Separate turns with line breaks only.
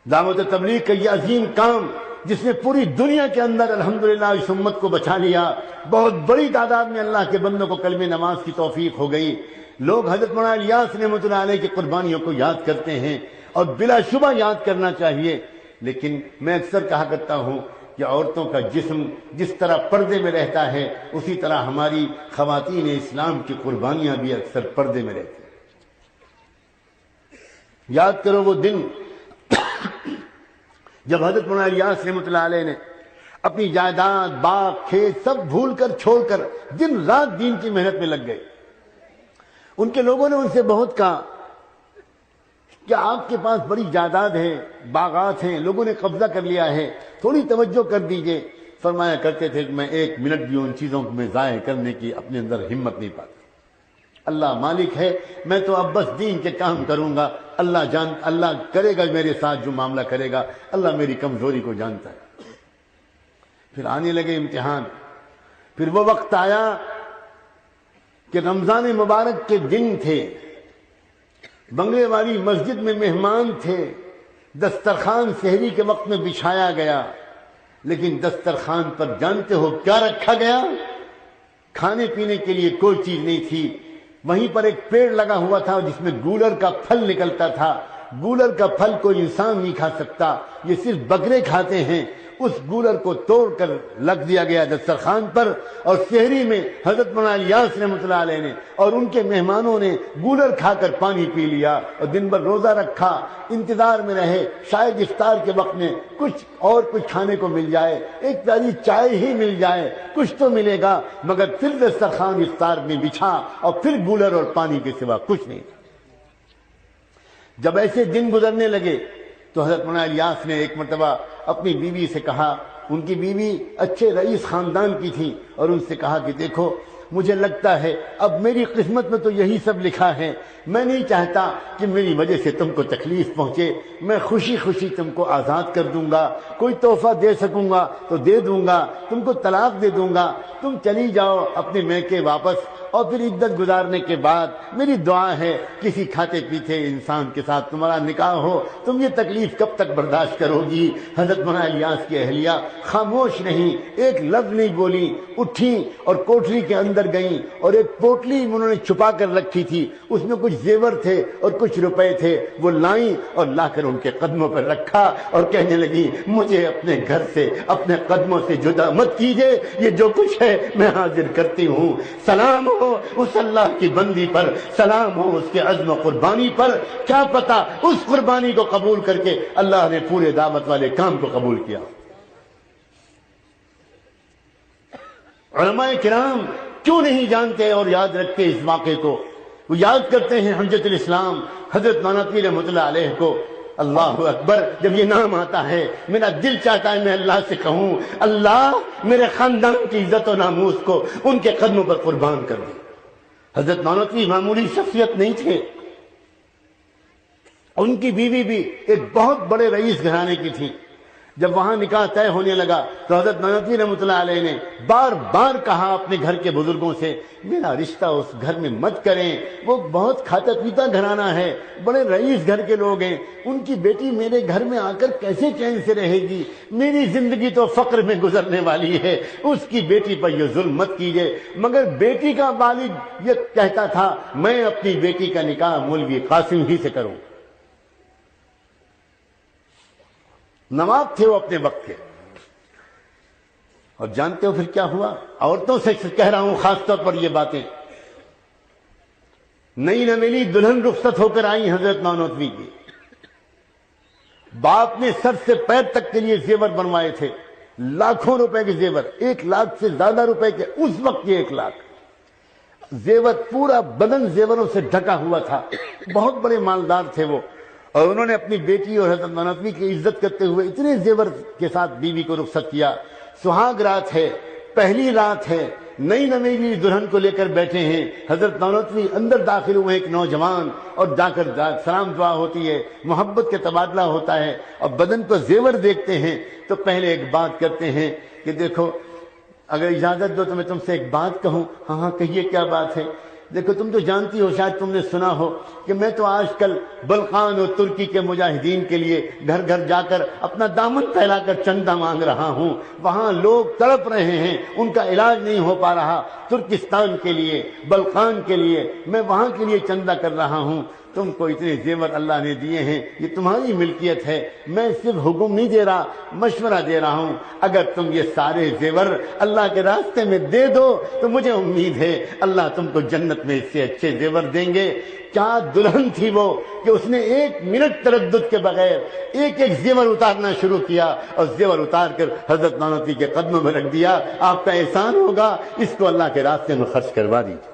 دعوت تبلیغ کا یہ عظیم کام جس نے پوری دنیا کے اندر الحمدللہ اس امت کو بچا لیا، بہت بڑی تعداد میں اللہ کے بندوں کو کلمہ نماز کی توفیق ہو گئی۔ لوگ حضرت مولانا الیاس رحمۃ اللہ علیہ کی قربانیوں کو یاد کرتے ہیں اور بلا شبہ یاد کرنا چاہیے، لیکن میں اکثر کہا کرتا ہوں کہ عورتوں کا جسم جس طرح پردے میں رہتا ہے اسی طرح ہماری خواتین اسلام کی قربانیاں بھی اکثر پردے میں رہتی ہیں۔ یاد کرو وہ دن جب حضرت مولانا الیاس رحمۃ اللہ علیہ نے اپنی جائیداد، باغ، کھیت سب بھول کر چھوڑ کر دن رات دین کی محنت میں لگ گئے۔ ان کے لوگوں نے ان سے بہت کہا کہ آپ کے پاس بڑی جائیداد ہے، باغات ہیں، لوگوں نے قبضہ کر لیا ہے، تھوڑی توجہ کر دیجئے۔ فرمایا کرتے تھے کہ میں ایک منٹ بھی ان چیزوں کو میں ضائع کرنے کی اپنے اندر ہمت نہیں پاتا۔ اللہ مالک ہے، میں تو اب بس دین کے کام کروں گا، اللہ کرے گا میرے ساتھ جو معاملہ کرے گا، اللہ میری کمزوری کو جانتا ہے۔ پھر آنے لگے امتحان، پھر وہ وقت آیا کہ رمضان مبارک کے دن تھے، بنگلے والی مسجد میں مہمان تھے، دسترخوان سحری کے وقت میں بچھایا گیا، لیکن دسترخوان پر جانتے ہو کیا رکھا گیا؟ کھانے پینے کے لیے کوئی چیز نہیں تھی۔ وہیں پر ایک پیڑ لگا ہوا تھا جس میں گولر کا پھل نکلتا تھا، گولر کا پھل کوئی انسان نہیں کھا سکتا، یہ صرف بکرے کھاتے ہیں۔ اس گولر کو توڑ کر لگ دیا گیا دسترخوان پر، اور سحری میں حضرت مولانا الیاس رحمۃ اللہ علیہ نے اور ان کے مہمانوں نے گولر کھا کر پانی پی لیا اور دن بھر روزہ رکھا، انتظار میں رہے شاید افطار کے وقت میں کچھ کھانے کو مل جائے، ایک پیالی چائے ہی مل جائے، کچھ تو ملے گا، مگر پھر دسترخوان افطار میں بچھا اور پھر گولر اور پانی کے سوا کچھ نہیں تھا۔ جب ایسے دن گزرنے لگے تو حضرت مولانا الیاس نے ایک مرتبہ اپنی بیوی سے کہا، ان کی بیوی اچھے رئیس خاندان کی تھی، اور ان سے کہا کہ دیکھو مجھے لگتا ہے اب میری قسمت میں تو یہی سب لکھا ہے، میں نہیں چاہتا کہ میری وجہ سے تم کو تکلیف پہنچے، میں خوشی خوشی تم کو آزاد کر دوں گا، کوئی تحفہ دے سکوں گا تو دے دوں گا، تم کو طلاق دے دوں گا، تم چلی جاؤ اپنے میکے واپس، اور پھر عدت گزارنے کے بعد میری دعا ہے کسی کھاتے پیتے انسان کے ساتھ تمہارا نکاح ہو، تم یہ تکلیف کب تک برداشت کرو گی؟ حضرت مولانا الیاس کی اہلیہ خاموش نہیں، ایک لفظ نہیں بولی، اٹھی اور کوٹری کے اندر گئیں، اور ایک پوٹلی انہوں نے چھپا کر رکھی تھی، اس میں کچھ زیور تھے اور کچھ روپے تھے، وہ لائیں اور لا کر ان کے قدموں پر رکھا اور کہنے لگی مجھے اپنے گھر سے اپنے قدموں سے جدا مت کیجئے، یہ جو کچھ ہے میں حاضر کرتی ہوں، سلام ہو اس اللہ کی بندی پر، سلام ہو اس کے عزم و قربانی پر، کیا پتا اس قربانی کو قبول کر کے اللہ نے پورے دعوت والے کام کو قبول کیا۔ علماء کرام کیوں نہیں جانتے اور یاد رکھتے اس واقعے کو؟ وہ یاد کرتے ہیں حجت الاسلام حضرت نانوتوی رحمۃ اللہ علیہ کو۔ اللہ اکبر، جب یہ نام آتا ہے میرا دل چاہتا ہے میں اللہ سے کہوں اللہ میرے خاندان کی عزت و ناموس کو ان کے قدموں پر قربان کر دے۔ حضرت نانوتوی معمولی شخصیت نہیں تھے، ان کی بیوی بھی ایک بہت بڑے رئیس گھرانے کی تھی۔ جب وہاں نکاح طے ہونے لگا تو حضرت نانوتوی رحمۃ اللہ علیہ نے بار بار کہا اپنے گھر کے بزرگوں سے میرا رشتہ اس گھر میں مت کریں، وہ بہت کھاتا پیتا گھرانہ ہے، بڑے رئیس گھر کے لوگ ہیں، ان کی بیٹی میرے گھر میں آ کر کیسے چین سے رہے گی؟ میری زندگی تو فقر میں گزرنے والی ہے، اس کی بیٹی پر یہ ظلم مت کیجیے۔ مگر بیٹی کا والد یہ کہتا تھا میں اپنی بیٹی کا نکاح مولوی قاسم ہی سے کروں۔ نواب تھے وہ اپنے وقت کے، اور جانتے ہو پھر کیا ہوا؟ عورتوں سے کہہ رہا ہوں خاص طور پر یہ باتیں، نئی نویلی دلہن رخصت ہو کر آئی حضرت نانوتوی کی، باپ نے سر سے پیر تک کے لیے زیور بنوائے تھے، لاکھوں روپے کے زیور، 1 لاکھ سے زیادہ روپے کے، اس وقت کے 1 لاکھ زیور، پورا بدن زیوروں سے ڈھکا ہوا تھا، بہت بڑے مالدار تھے وہ، اور انہوں نے اپنی بیٹی اور حضرت نانوتوی کی عزت کرتے ہوئے اتنے زیور کے ساتھ بیوی کو رخصت کیا۔ سہاگ رات ہے، پہلی رات ہے، نئی نویلی دلہن کو لے کر بیٹھے ہیں، حضرت نانوتوی اندر داخل ہوئے ایک نوجوان، اور جا کر سلام دعا ہوتی ہے، محبت کا تبادلہ ہوتا ہے، اور بدن کو زیور دیکھتے ہیں تو پہلے ایک بات کرتے ہیں کہ دیکھو اگر اجازت دو تو میں تم سے ایک بات کہوں۔ ہاں کہیے کیا بات ہے؟ دیکھو تم تو جانتی ہو، شاید تم نے سنا ہو کہ میں تو آج کل بلقان اور ترکی کے مجاہدین کے لیے گھر گھر جا کر اپنا دامن پھیلا کر چندہ مانگ رہا ہوں۔ وہاں لوگ تڑپ رہے ہیں، ان کا علاج نہیں ہو پا رہا، ترکستان کے لیے، بلقان کے لیے میں وہاں کے لیے چندہ کر رہا ہوں۔ تم کو اتنے زیور اللہ نے دیے ہیں، یہ تمہاری ملکیت ہے، میں صرف حکم نہیں دے رہا، مشورہ دے رہا ہوں۔ اگر تم یہ سارے زیور اللہ کے راستے میں دے دو تو مجھے امید ہے اللہ تم کو جنت میں اس سے اچھے زیور دیں گے۔ کیا دلہن تھی وہ کہ اس نے 1 منٹ تردد کے بغیر ایک ایک زیور اتارنا شروع کیا اور زیور اتار کر حضرت نانوتی کے قدموں میں رکھ دیا۔ آپ کا احسان ہوگا، اس کو اللہ کے راستے میں خرچ کروا دیجیے۔